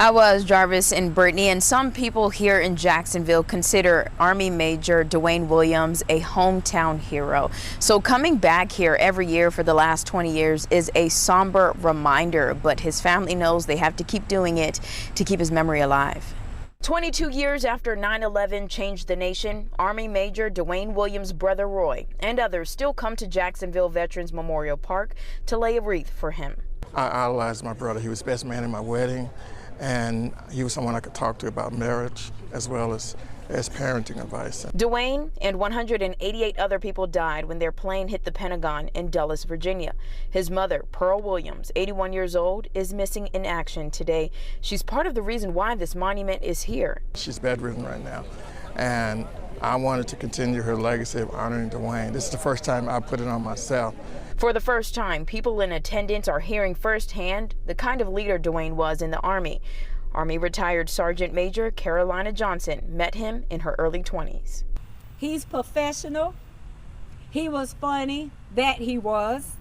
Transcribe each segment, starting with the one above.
I was Jarvis and Brittany, and some people here in Jacksonville consider Army Major Dwayne Williams a hometown hero. So coming back here every year for the last 20 years is a somber reminder, but his family knows they have to keep doing it to keep his memory alive. 22 years after 9/11 changed the nation, Army Major Dwayne Williams' brother Roy and others still come to Jacksonville Veterans Memorial Park to lay a wreath for him. I idolized my brother. He was the best man in my wedding, and he was someone I could talk to about marriage as well as parenting advice. Dwayne and 188 other people died when their plane hit the Pentagon in Dulles, Virginia. His mother, Pearl Williams, 81 years old, is missing in action today. She's part of the reason why this monument is here. She's bedridden right now, and I wanted to continue her legacy of honoring Dwayne. This is the first time I put it on myself. For the first time, people in attendance are hearing firsthand the kind of leader Dwayne was in the Army. Army retired Sergeant Major Carolina Johnson met him in her early 20s. He's professional. He was funny, that he was,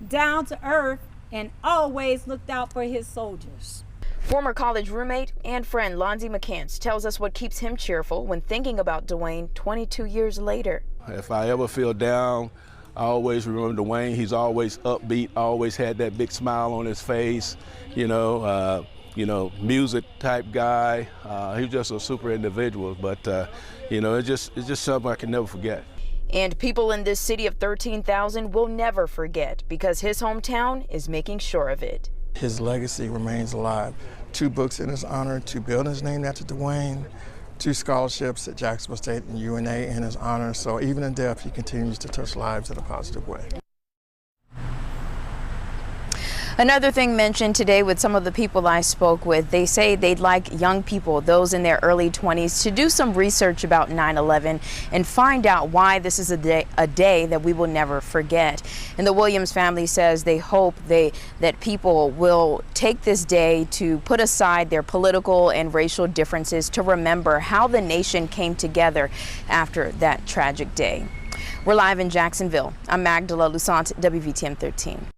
down to earth, and always looked out for his soldiers. Former college roommate and friend Lonzy McCants tells us what keeps him cheerful when thinking about Dwayne 22 years later. If I ever feel down, I always remember Dwayne. He's always upbeat, always had that big smile on his face, music type guy. He's just a super individual, but it's just something I can never forget. And people in this city of 13,000 will never forget because his hometown is making sure of it. His legacy remains alive. 2 books in his honor, 2 buildings named after Dwayne, 2 scholarships at Jacksonville State and UNA in his honor. So even in death, he continues to touch lives in a positive way. Another thing mentioned today with some of the people I spoke with, they say they'd like young people, those in their early 20s, to do some research about 9/11 and find out why this is a day that we will never forget. And the Williams family says they hope that people will take this day to put aside their political and racial differences to remember how the nation came together after that tragic day. We're live in Jacksonville. I'm Magdala Lusant, WVTM 13.